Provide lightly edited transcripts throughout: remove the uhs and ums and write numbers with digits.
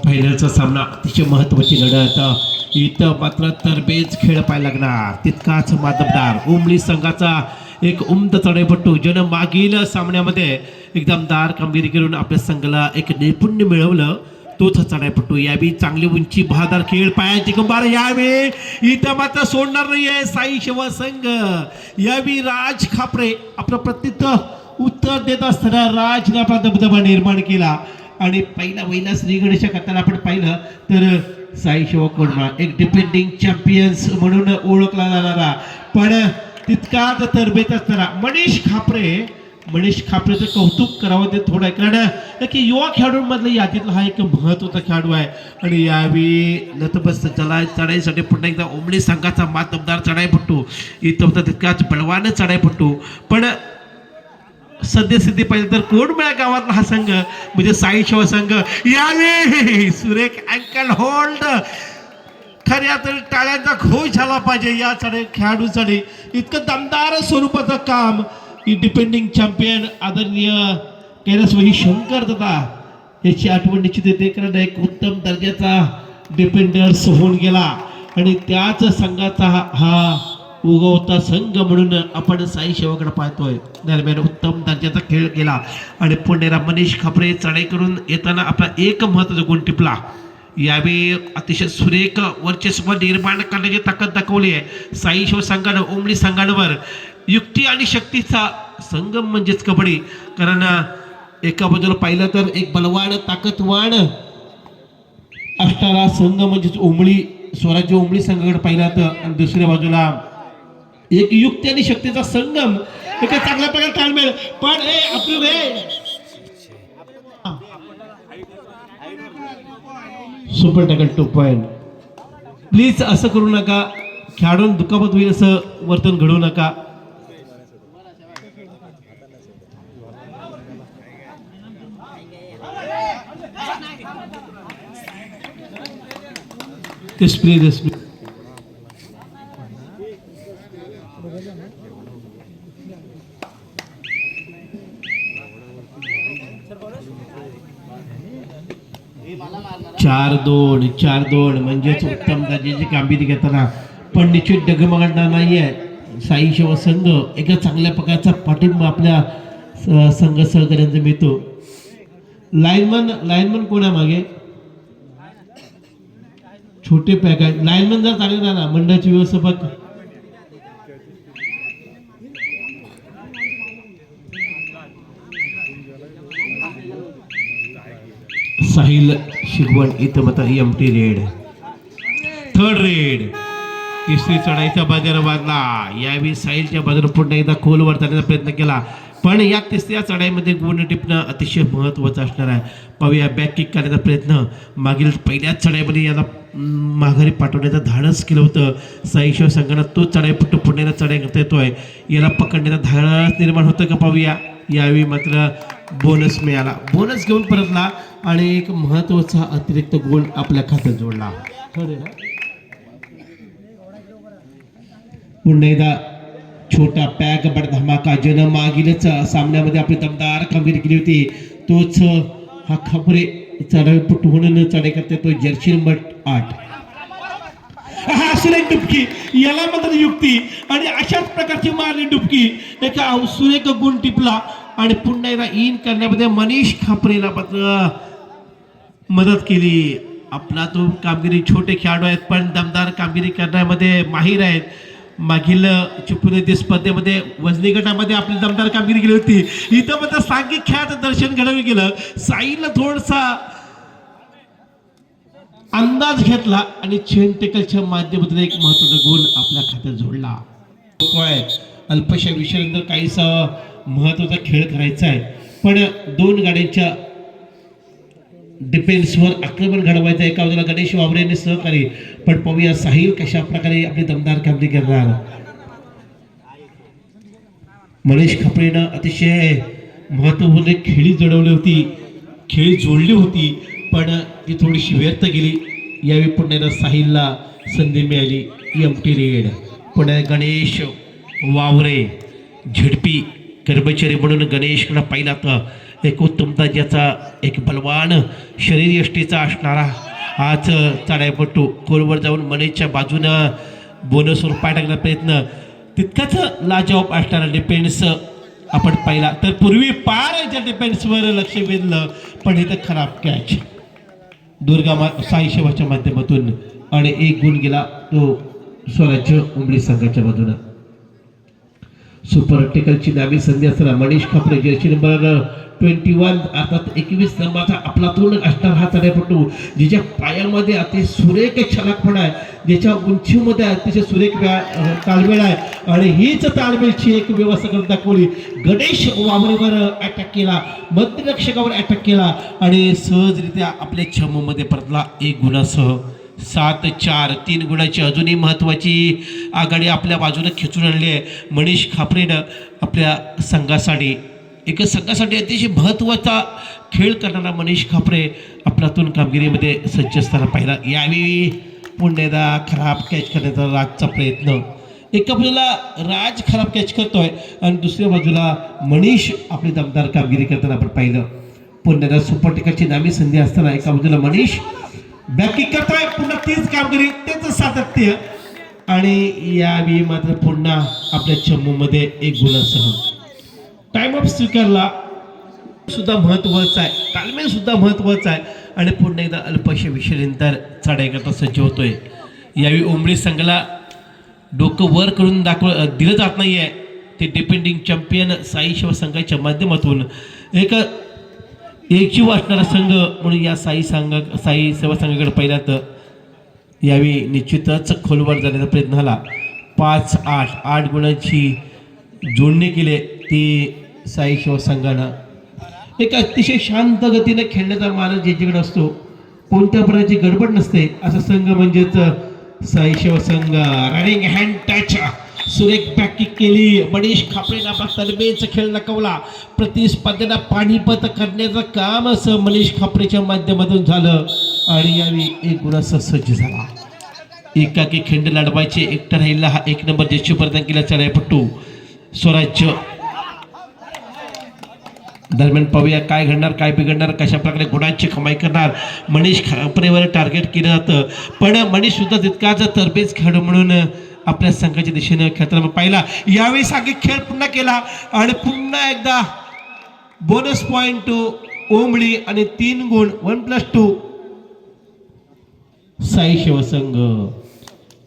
फायनलचा सामना अतिशय महत्त्वाची लढत इथं मात्र तरबेज खेळ पाहायला लागणार तितकाच मादकदार उमली संघाचा एक उमद चढाईपट्टू ज्यानं मागील सामन्यामध्ये एक दमदार कामगिरी करून आपल्या संघाला एक नैपुण्य मिळवलं तोच चढाईपट्टू यावेळी चांगली उंची बहादर खेळ पायाची कंबार यावेळी इथं मात्र सोडणार नाहीये साई शिवा संघ यावेळी राज खापरे आपलं प्रत्युत्तर उत्तर देत असताना राजने आपला दबदबा निर्माण केला आणि पहिला श्री गणेशा करताना आपण पाहिलं तर साई शिवा कोंडमा एक डिपेंडिंग चॅम्पियन्स म्हणून ओळखला जाणारा पण तितकाच तरबेज असताना मनीष खापरेचं कौतुक करावं ते थोडं आहे कारण एक युवा खेळाडूंमधलं यादीतला हा एक महत्त्वाचा खेळाडू आहे आणि यावेळी नतबस्त चढाईसाठी पुन्हा एकदा उमली संघाचा मातबदार चढाईपट्टू इथं तितकाच बलवान चढाईपट्टू पण सद्यस्थिती पाहिजे तर कोंडमेळा गावातला हा संघ म्हणजे साई शिवा संघ यावेळी सुरेख अँकल होल्ड खऱ्या तरी टाळ्यांचा घोष झाला पाहिजे या खेळाडूसाठी इतकं दमदार स्वरूपाचं काम ही डिपेंडिंग चॅम्पियन आदरणीय कैलासवासी शंकर दादा याची आठवण निश्चित येते कारण एक उत्तम दर्जाचा डिपेंडर्स होऊन गेला आणि त्याच संघाचा हा उगवता संघ म्हणून आपण साई शिवाकडे पाहतोय दरम्यान उत्तम दर्जाचा खेळ केला आणि पुणेरा मनीष खापरे चढाई करून येताना आपला एक महत्त्वाचा गुण टिपला यावेळी अतिशय सुरेख वर्चस्व निर्माण करण्याची ताकद दाखवली आहे साई शिव संघानं उमली संघांवर युक्ती आणि शक्तीचा संगम म्हणजेच कबड्डी कारण एका बाजूला पाहिलं तर एक बलवान ताकदवान असणारा संघ म्हणजेच उमली स्वराज्य उमली संघाकडे पाहिला तर आणि दुसऱ्या बाजूला एक युक्ती आणि शक्तीचा संगम एक चांगल्या प्रकारे ताळमेळ पण आपलं सुपर टॅकल 2 पॉइंट प्लीज असं करू नका खेळाडून दुखापत होईल असं वर्तन घडवू नका प्लीज 4-2 म्हणजेच उत्तम दर्जाची कामगिरी घेताना पण निश्चित डगमगणार नाहीये साई शिवा संघ एका चांगल्या प्रकारचा पाठिंबा आपल्या संघ सहकार्यांचा मिळतो लाईनमन कोणा मागे छोटे पॅक आहे लाईनमन जर चांगले ना मंडळाचे व्यवस्थापक साहिल शिगवण इथं मात्र एमटी रेड थर्ड रेड तिसरी चढाईचा बाजार वाजला यावेळी साहिलच्या बाजूने पुन्हा एकदा खोलवर जाण्याचा प्रयत्न केला पण या तिसऱ्या चढाईमध्ये गुण टिपणं अतिशय महत्त्वाचं असणार आहे पाहूया बॅक किक करण्याचा प्रयत्न मागील पहिल्याच चढाईमध्ये याला माघारी पाठवण्याचं धाडस केलं होतं साई शिव संघानं तो चढाईपट्टू पुण्याला चढाई करता येतोय याला पकडण्याचा धाडस निर्माण होतं का पाहूया यावेळी मात्र बोनस मिळाला बोनस घेऊन परतला आणि एक महत्त्वाचा अतिरिक्त गुण आपल्या खात्यात जोडला पुन्हा एकदा छोटा पॅक बड धमाका ज्यानं मागीलच सामन्यामध्ये आपली दमदार कामगिरी केली होती तोच हा खबरे चढाईपट्टू म्हणून चढाई करते तो जर्सी नंबर 8 हा असेल एक डुबकी याला मात्र युक्ती आणि अशाच प्रकारची मारली डुबकी एका सुरेख गुण टिपला आणि पुन्हा एकदा इन करण्यामध्ये मनीष खापरेला मात्र मदत केली आपला तो कामगिरी छोटे खेळाडू आहेत पण दमदार कामगिरी करण्यामध्ये माहीर आहेत मागील चिपळूण स्पर्धेमध्ये वजनी गटामध्ये आपली दमदार कामगिरी केली होती इथं मात्र सांघिक खेळाचं दर्शन घडवून गेलं साईला थोडासा अंदाज घेतला आणि चेन टेकलच्या माध्यमातून एक महत्त्वाचा गुण आपल्या खात्यात जोडला अल्पशा विषयानंतर काहीसा महत्त्वाचा खेळ करायचा आहे पण दोन गाड्यांच्या डिफेन्सवर आक्रमण घडवायचं एका बाजूला गणेश वावरे यांनी सहकारी पण पाहूया साहिल कशा प्रकारे आपली दमदार कामगिरी करणार मनीष खापरेनं अतिशय महत्त्वपूर्ण खेळी जोडली होती पण ती थोडीशी व्यर्थ गेली यावेळी पुण्याला साहिलला संधी मिळाली एमटी रेड पुणे गणेश वावरे झडपी कर्मचारी म्हणून गणेशकडे पाहिला तर एक उत्तम दर्जाचा एक बलवान शरीर यष्टीचा असणारा आज चढाईपट्टू खोलवर जाऊन मनीषच्या बाजूनं बोनसवर पाय टाकण्याचा प्रयत्न तितकाच लाजवाब असणारा डिफेन्स आपण पाहिला. तर पूर्वी पार डिफेन्सवर लक्ष वेधलं पण इथं खराब कॅच दुर्गा साई शेवाच्या माध्यमातून आणि एक गुण गेला तो स्वराज्य उमली संघाच्या बाजूनं. सुपर टेकलची नावी संधी असताना मनीष खापरे जर्सी नंबर 21 अर्थात 21 नंबरचा आपला तोंड असणार हा चढाईपट्टू जिच्या पायामध्ये अतिशय सुरेख छलाकपणा आहे, ज्याच्या उंचीमध्ये अतिशय सुरेख ताळमेळ आहे आणि हीच ताळमेळची एक व्यवस्था करून दाखवली. गणेश वामरेवर अटॅक केला, मध्यरक्षकावर अटॅक केला आणि सहजरित्या आपल्या छममध्ये परतला एक गुणासह. 7-4 3 गुणाची अजूनही महत्त्वाची आघाडी आपल्या बाजूने खेचून आणली आहे मनीष खापरेनं आपल्या संघासाठी. एक संघासाठी अतिशय महत्त्वाचा खेळ करणारा मनीष खापरे आपल्यातून कामगिरीमध्ये सज्ज असताना पाहिला. यावेळी पुण्याला खराब कॅच करण्याचा राजचा प्रयत्न. एक आपल्याला राज खराब कॅच करतोय आणि दुसऱ्या बाजूला मनीष आपली दमदार कामगिरी करताना आपण पाहिलं. पुण्याला सुपर टेकलची नामी संधी असताना एका बाजूला मनीष बॅकिंग करतोय, पुन्हा तीच कामगिरी तेच सातत्य आणि यावेळी मात्र पुन्हा आपल्या चमूमध्ये एक गुणासह. टाइम ऑफ स्वीकारला सुद्धा महत्त्वाचा आहे, तालमेल सुद्धा महत्त्वाचा आहे आणि पुन्हा एकदा अल्पशा विषयानंतर चढाई करता सज्ज होतोय. यावेळी उमरी संघाला डोकं वर करून दिलं जात नाही आहे. ते डिपेंडिंग चॅम्पियन साई शिवा संघाच्या माध्यमातून एक जीव असणारा संघ म्हणून या साई सेवा संघाकडे पाहिला तर यावेळी निश्चितच खोलवर जाण्याचा प्रयत्न झाला. 5-8 गुणांची जोडणी केली ती साई शिवा संघानं. एक अतिशय शांत गतीने खेळण्याचा मार्ग ज्याच्याकडे असतो, कोणत्या प्रकारची गडबड नसते असा संघ म्हणजेच साई शिवा संघ. रनिंग हँड टच सुरेख बॅकिंग केली. मनीष खापरेनं आपला तलबेचा खेळ लकवला. प्रतिस्पर्धेला पाणीपत करण्याचं काम असं मनीष खापरेच्या माध्यमातून झालं आणि यावेळी एक गुणासह सज्ज झाला. एकाकी खिंड लढवायचे एकटा राहिला हा 1 नंबर देशी प्रदान केला चढाईपट्टू स्वराज्य. दरम्यान पाहूया काय घडणार, काय बिघडणार, कशा प्रकारे गुणांची कमाई करणार. मनीष खापरेवर टार्गेट केलं जातं पण मनीष सुद्धा तितकाच तरबेज खेळाडू म्हणून आपल्या संघाच्या दिशेने खेळताना पाहिला. यावेळी सांघिक खेळ पुन्हा केला आणि पुन्हा एकदा बोनस पॉइंट टू ओमळी आणि 3 गुण 1+2 साई शिवसंघ.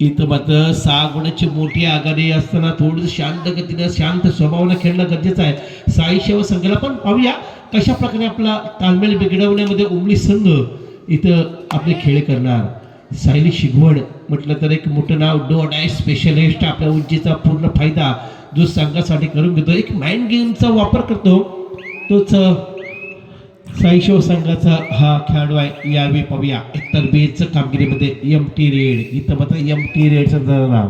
इथं मात्र 6 गुणाची मोठी आघाडी असताना थोडंसं शांत गतीने शांत स्वभावाने खेळणं गरजेचं आहे साई शिवसंघाला. पण पाहूया कशा प्रकारे आपला तालमेल बिघडवण्यामध्ये उमली संघ इथं आपले खेळ करणार. सायली शिगवण म्हटलं तर एक मोठं नाव, डो डाय स्पेशलिस्ट. आपल्या उंचीचा पूर्ण फायदा जो संघासाठी करून घेतो, एक माइंड गेमचा वापर करतो, तोच साई शिव संघाचा हा खेळाडू आहे. यावेळी पाहूया एक तरबेज कामगिरीमध्ये MT रेड. इथं मात्र MT रेडचं नाव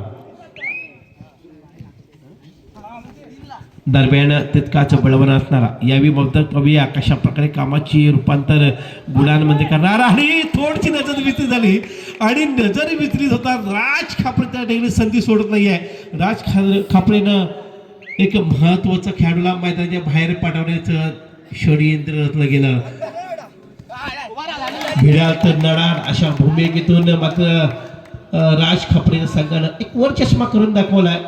दरम्यान तितकाच बळवण असणारा. यावेळी मग पाहूया कशा प्रकारे कामाची रूपांतर गुणांमध्ये करणार. आणि थोडीशी नजर विचलित झाली आणि नजर विचलित होता राज खापरेच्या ठिकाणी संधी सोडत नाही आहे. राज खापरेनं एक महत्वाचा खेळाडूला मैदानाच्या बाहेर पाठवण्याचं षडयंत्र रचलं गेलं. भिड्या तर नडार अशा भूमिकेतून मात्र राज खापरे संघानं एक वर चष्मा करून दाखवलाय.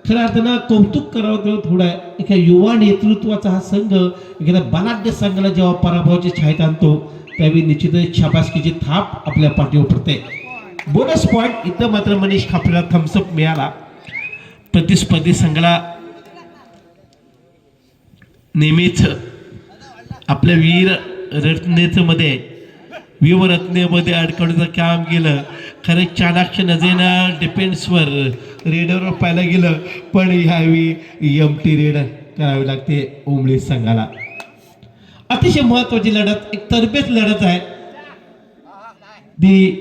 खऱ्या अर्थानं कौतुक करावं थोडं आहे. एका युवा नेतृत्वाचा हा संघ एखाद्या बलाढ्य संघाला जेव्हा पराभवाची छायेत आणतो त्यावेळी निश्चितच शाबासकीची थाप आपल्या पाठीवर पडते. बोनस पॉइंट इथं मात्र मनीष खापरेला थम्सअप मिळाला. प्रतिस्पर्धी संघाला नेहमीच आपल्या व्यूहरचनेमध्ये अडकवण्याचं काम केलं. खरं चाणाक्ष नजरेनं डिफेन्सवर रेडरवर पाहायला गेलं पण ह्यावेळी MT रेड करावी लागते उमली संघाला. अतिशय महत्वाची लढत, एक तरबेज लढत आहे दी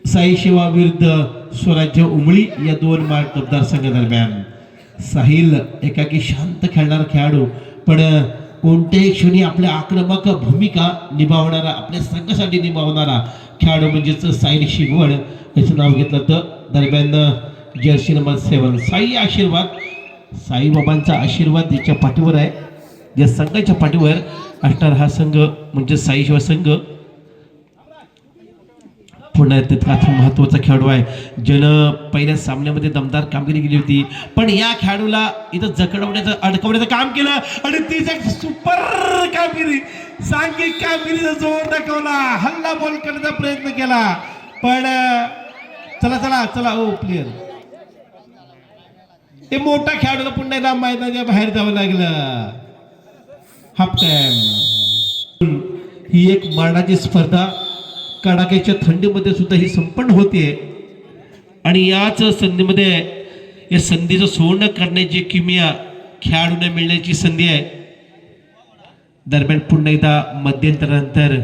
साई शिवा विरुद्ध स्वराज्य उमळी या 2 मतदारसंघादरम्यान. साहिल एकाकी शांत खेळणारा खेळाडू पण कोणत्याही क्षणी आपल्या आक्रमक भूमिका निभावणारा, आपल्या संघासाठी निभावणारा खेळाडू म्हणजेच साई शिगवण याचं नाव घेतलं तर. दरम्यान जर्सी नंबर 7 साई आशीर्वाद, साईबाबांचा आशीर्वाद ज्याच्या पाठीवर आहे, ज्या संघाच्या पाठीवर असणार हा संघ म्हणजे साई शिवा संघ पुन्हा तितकाच महत्वाचा खेळाडू आहे ज्यानं पहिल्या सामन्यामध्ये दमदार कामगिरी केली होती पण या खेळाडूला इथं जखडवण्याचं अडकवण्याचं काम केलं आणि तीच एक सुपर कामगिरी सांघिक कामगिरीचा जोर दाखवला हल्ला बॉल करण्याचा प्रयत्न केला पण चला चला चला ओ प्लेयर ते मोठा खेळाडूला पुन्हा एकदा मैदानाच्या बाहेर जावं लागलं हाफ टाइम ही एक मारणाची स्पर्धा कडाक्याच्या थंडीमध्ये सुद्धा ही संपन्न होते आणि याच संधीमध्ये या संधीचं सोनं करण्याची किमया खेळाडूंना मिळण्याची संधी आहे दरम्यान पुन्हा एकदा मध्यंतरानंतर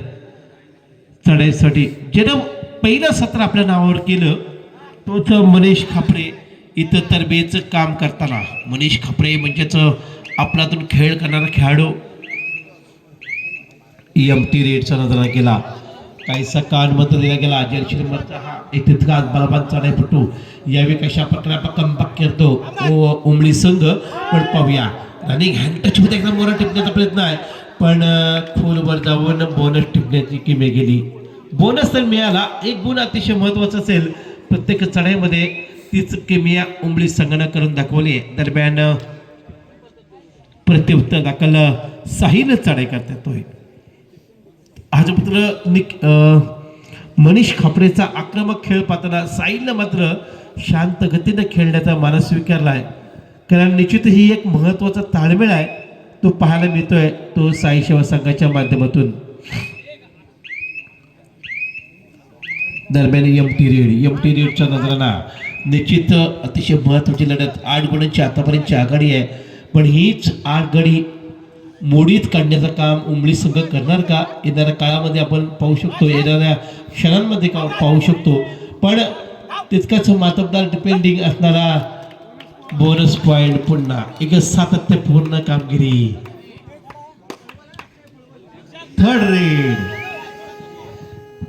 चढाईसाठी ज्यानं पहिलं सत्र आपल्या नावावर केलं तोच मनीष खापरे इथं तरबेजचं काम करताना मनीष खापरे म्हणजेच आपल्यातून खेळ करणारा खेळाडू एमटी रेडचा नजरा केला काहीसा कानमत दिला गेला जर्सी नंबरचा हा एक तितकाच बलवान चढाईपटू यावेळी कशा प्रकारे कमबॅक करतो उमळी संघ पण पाहूया रनिंग हँड टच मध्ये एकदम मोरा टिपण्याचा प्रयत्न आहे पण खोलवर जाऊन बोनस टिपण्याची किमे गेली बोनस तर मिळाला एक गुण अतिशय महत्वाचा असेल प्रत्येक चढाईमध्ये तीच किमिया उमळी संघानं करून दाखवली दरम्यान प्रत्युत्तर दाखल साहीनं चढाई करता येतोय आज मात्र मनीष खापरेचा आक्रमक खेळ पाहताना साईनं मात्र शांत गतीनं खेळण्याचा मानस स्वीकारलाय कारण निश्चित ही एक महत्वाचा ताळमेळ आहे तो पाहायला मिळतोय तो साई सेवा संघाच्या माध्यमातून दरम्यान एमटी रेडच्या नजराना निश्चित अतिशय महत्वाची लढत 8 गुणांची आतापर्यंतची आघाडी आहे पण हीच आघाडी मोडीत काढण्याचं काम उमळी संघ करणार का येणाऱ्या काळामध्ये आपण पाहू शकतो येणाऱ्या क्षणांमध्ये पाहू शकतो पण तितकाच मातबदार डिपेंडिंग असणारा बोनस पॉइंट पुन्हा एक सातत्यपूर्ण कामगिरी थर्ड रेड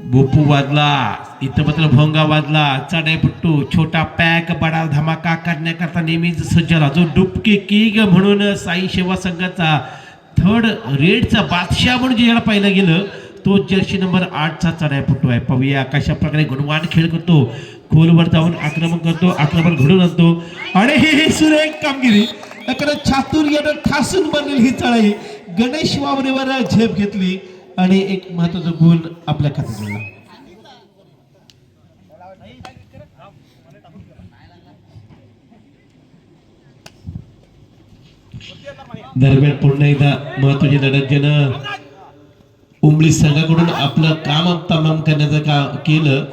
बोपू वाजला इथं मात्र भोंगा वाजला चढाईपट्टू छोटा पॅक बडा धमाका करण्याकरता नेहमीच सज्ज जो डुबके किंग म्हणून साई सेवा संघाचा थर्ड रेडचा बादशाह म्हणून ज्याला पाहिलं गेलं तो जर्सी नंबर 8चा चढाईपट्टू आहे पाहूया कशा प्रकारे गुणवान खेळ करतो खोलवर जाऊन आक्रमण करतो आक्रमण घडून आणतो आणि ही सुरेख कामगिरी चातुर्यानं ठासून बनलेली ही चढाई गणेश वावरेवर झेप घेतली आणि एक महत्वाचा गुण आपल्या खात्यात मिळाला दरम्यान पुन्हा एकदा महत्वाची लढत ज्यानं उमळी संघाकडून आपलं काम तमाम करण्याचं केलं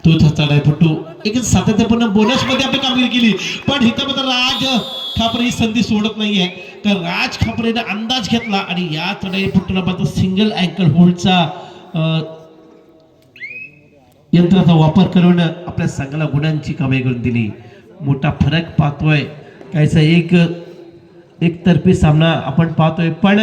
तो चढाईपट्टू एक सातत्यपूर्ण बोनस मध्ये आपली कामगिरी केली पण इथं मात्र राज खापरे ही संधी सोडत नाहीये कारण राज खापरेने अंदाज घेतला आणि या चढाईपट्टूला मात्र सिंगल अँकल होल्डचा यंत्राचा वापर करून आपल्या संघाला गुणांची कमाई करून दिली मोठा फरक पाहतोय कायचा एकतर्फी सामना आपण पाहतोय पण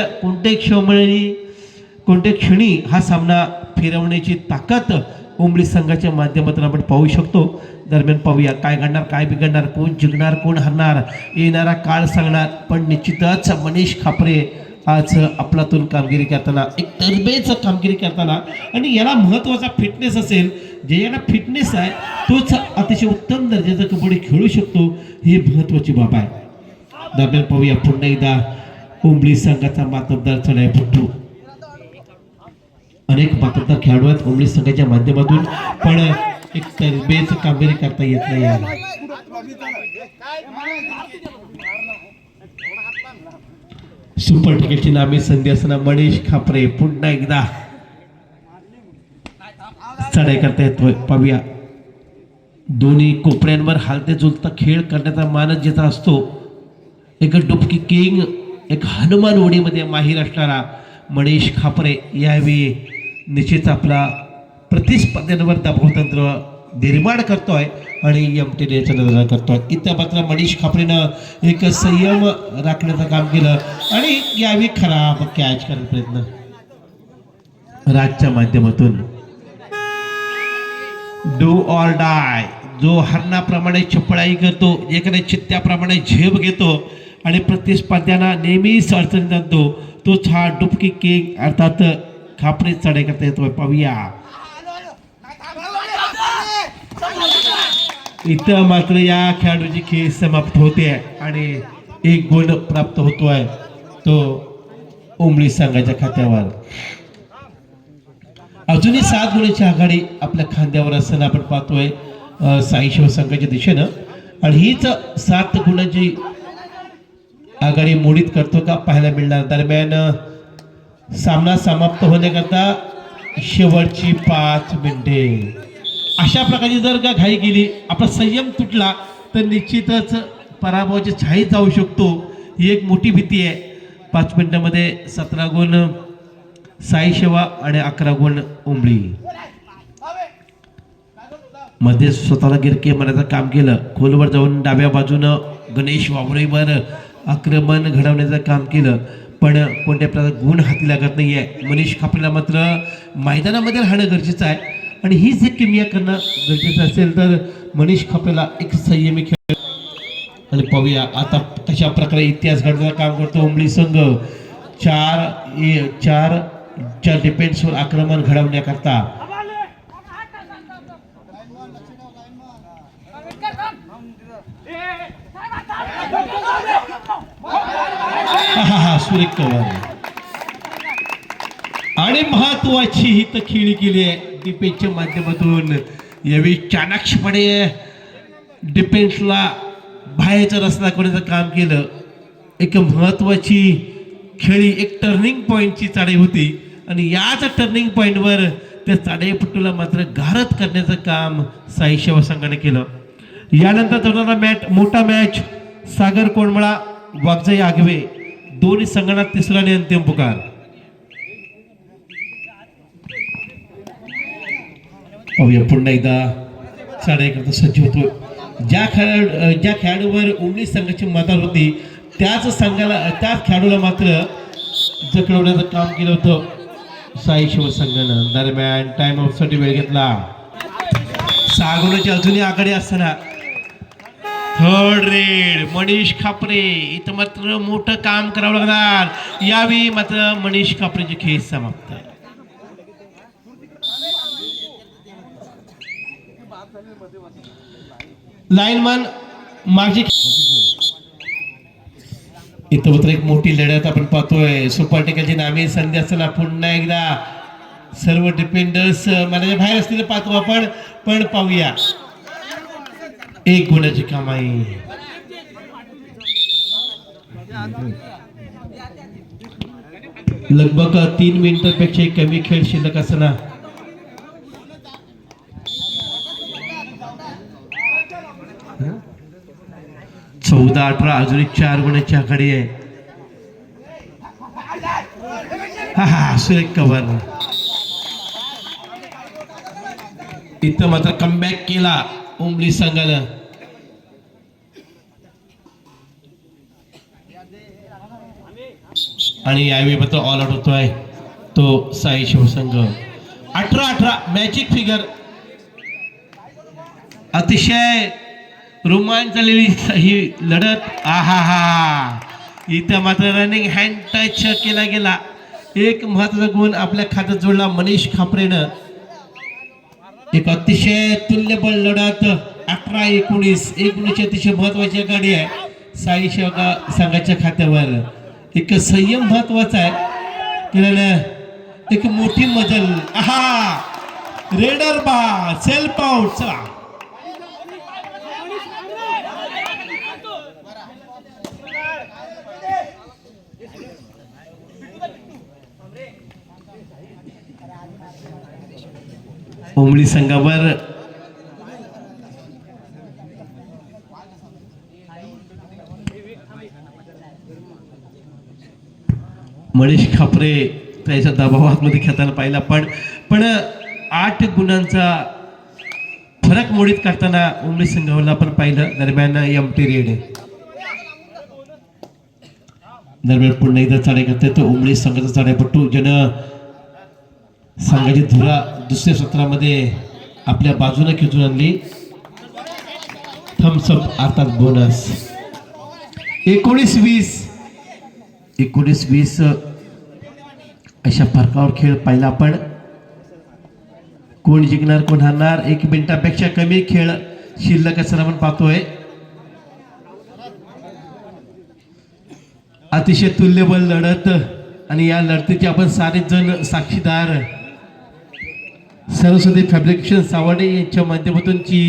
कोणत्या क्षणी हा सामना फिरवण्याची ताकद उमळी संघाच्या माध्यमातून आपण पाहू शकतो दरम्यान पाहूया काय घडणार काय बिघडणार कोण जिंकणार कोण हरणार येणारा काळ सांगणार पण निश्चितच मनीष खापरे आज आपल्यातून कामगिरी करताना एक तरबेज कामगिरी करताना आणि याला महत्वाचा फिटनेस असेल जे याला फिटनेस आहे तोच अतिशय उत्तम दर्जाचा कबड्डी खेळू शकतो ही महत्वाची बाब आहे दरम्यान पाहूया पुन्हा एकदा उमळी संघाचा मातबदार चढाईपट्टू अनेक मातबदार खेळाडू आहेत उमळी संघाच्या माध्यमातून पण एक तरबेज कामगिरी करता येत नाही याला सुपर टिकेटची नामी संधी असताना मनीष खापरे पुन्हा एकदा चढाई करता येतोय पाहूया दोन्ही कोपऱ्यांवर हालते जुलता खेळ करण्याचा मानस ज्याचा असतो एक डुबकी किंग एक हनुमान उडीमध्ये माहीर असणारा मनीष खापरे यावेळी निश्चित आपला प्रतिस्पर्ध्यांवर दबावतंत्र निर्माण करतोय आणि एमटीडीचा नजरा करतोय इथं मात्र मनीष खापरेनं एक संयम राखण्याचं काम केलं आणि यावेळी खराब कॅच करण्याचा प्रयत्न राजच्या माध्यमातून डू ऑर डाय जो हरणाप्रमाणे चपळाई करतो एखाद्या चित्त्याप्रमाणे झेप घेतो आणि प्रतिस्पर्ध्यांना नेहमीच अडचणीत आणतो तोच हा डुबकी किंग अर्थात खापरे चढाई करता येतोय. पाहूया इथं मात्र या खेळाडूची खेळ समाप्त होते आणि एक गुण प्राप्त होतोय तो उमळी संघाच्या खात्यावर. अजूनही 7 गुणांची आघाडी आपल्या खांद्यावर असताना आपण पाहतोय साई शिवसंघाच्या दिशेनं. आणि हीच 7 गुणांची आघाडी मोडीत करतो का पाहायला मिळणार. दरम्यान सामना समाप्त होण्याकरता शेवटची 5 मिनिटे. अशा प्रकारची जर का घाई केली, आपला संयम तुटला तर निश्चितच पराभवाची छायेत जाऊ शकतो. ही एक मोठी भीती आहे. 5 मिनिटांमध्ये 17 गुण साई शेवा आणि 11 गुण उमळी. मध्ये स्वतःला गिरके मारण्याचं काम केलं. खोलवर जाऊन डाव्या बाजूनं गणेश वावरेवर आक्रमण घडवण्याचं काम केलं, पण कोणत्या प्रकारचा गुण हाती लागत नाही आहे. मनीष खापरेला मात्र मैदानामध्ये राहणं गरजेचं आहे आणि हीच एक किमया करणं गरजेचं असेल तर मनीष खापरेला एक संयमी खेळ. आणि पाहूया आता कशा प्रकारे इतिहास घडवण्याचं काम करतो उमळी संघ. 4 डिफेन्सवर आक्रमण घडवण्याकरता. सुरेख कव्हर आणि महत्वाची ही तर खेळी केली आहे डिफेन्सच्या माध्यमातून. यावेळी चाणाक्षपणे डिफेन्सला बाहेरचा रस्ता करण्याचं काम केलं. एक महत्वाची खेळी, एक टर्निंग पॉईंटची चढाई होती आणि याच टर्निंग पॉईंटवर त्या चढाईपट्टूला मात्र गारद करण्याचं काम साई सेवा संघाने केलं. यानंतर होणारा मोठा मॅच सागर कोंडमळा वागजाई आगवे दोन्ही संघांना तिसरा आणि अंतिम पुकार. पाहूया पुन्हा एकदा चढाई करता सज्ज होतो. ज्या खेळाडूवर उमळी संघाची मदार होती त्याच खेळाडूला मात्र जखडवण्याचं काम केलं होतं साई शिवसंघानं. दरम्यान टाइम आउट साठी वेळ घेतला. 6 गुणाची अजूनही आघाडी असताना थर्ड रेड मनीष खापरे. इथं मात्र मोठं काम करावं लागणार. यावेळी मात्र मनीष खापरेची खेळ समाप्त. लाईनमन माझी इथं मात्र एक मोठी लढत आपण पाहतोय. सुपर टेकलची नामी संधी असताना पुन्हा एकदा सर्व डिफेंडर्स मनाच्या बाहेर असलेलं पाहतो आपण. पण पाहूया 1 गुणाची कमाई. लगभग 3 मिनिटांपेक्षा कमी खेळ शिल्लक असताना चौदा 18 अजून 4 गुणाची आघाडी आहे. सुरेख कव्हर. इथं मात्र कमबॅक केला उमळी संघानं. आणि यावेळी मात्र ऑल आउट होतोय तो साई शिवसंघ. 18-18 magic figure. अतिशय रोमांच झालेली ही लढत. इथं मात्र रनिंग हँड टच केला गेला. एक महत्वाचा गुण आपल्या खात्यात जोडला मनीष खापरेनं. एक अतिशय तुल्यबळ लढत 18-19 1 गुणाची अतिशय महत्वाची आघाडी आहे साई सेवा संघाच्या खात्यावर. एक संयम महत्वाचा आहे केलेलं. एक मोठी मजल. रेडर बा सेल्फ आउट. चला उमळी संघावर मनीष खापरे त्याच्या दबावामध्ये खेळताना पाहिला. पण 8 गुणांचा फरक मोडीत करताना उमळी संघाला आपण पाहिलं. दरम्यान एम्प्टी रेड. दरम्यान पुन्हा एकदा चढाई करते तो उमळी संघाचा चढाईपट्टू ज्यानं संघाची धुरा दुसऱ्या सत्रामध्ये आपल्या बाजूने खेचून आणली. थम्सअप अर्थात बोनस. 19-20 अशा फरकावर खेळ पाहिला आपण. कोण जिंकणार कोण हारणार 1 मिनिटापेक्षा कमी खेळ शिल्लक असं आपण पाहतोय. अतिशय तुल्यबळ लढत आणि या लढतीचे आपण सारे जण साक्षीदार. सरस्वती फॅब्रिकेशन सावडे यांच्या माध्यमातूनची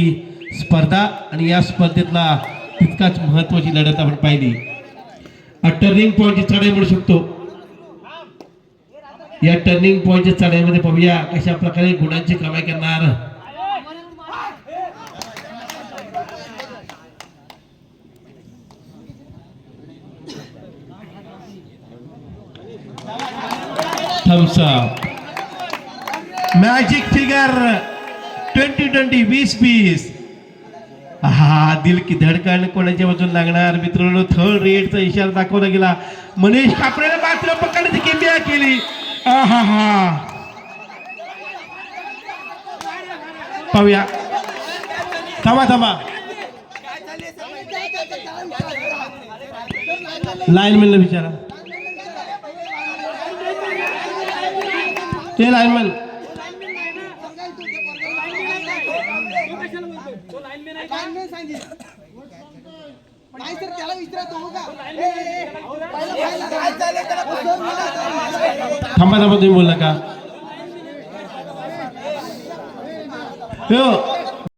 स्पर्धा आणि या स्पर्धेतला तितकाच महत्वाची लढत आपण पाहिली. टर्निंग पॉईंटची चढाई म्हणू शकतो. या टर्निंग पॉईंटच्या चढाईमध्ये पाहूया कशा प्रकारे गुणांची कमाई करणार. थम्स अप मॅजिक फिगर 2020 20 हा दिल की धडकन कोणाच्या बाजून लागणार मित्रांनो. थर्ड रेडचा इशारा दाखवला गेला. मनीष कापडेला मात्र पकडण्याची किंमत केली. हा पाहूया. थांबा लाईनमॅनला विचारा. ते लाईनमॅन थांबा तुम्ही बोलला का.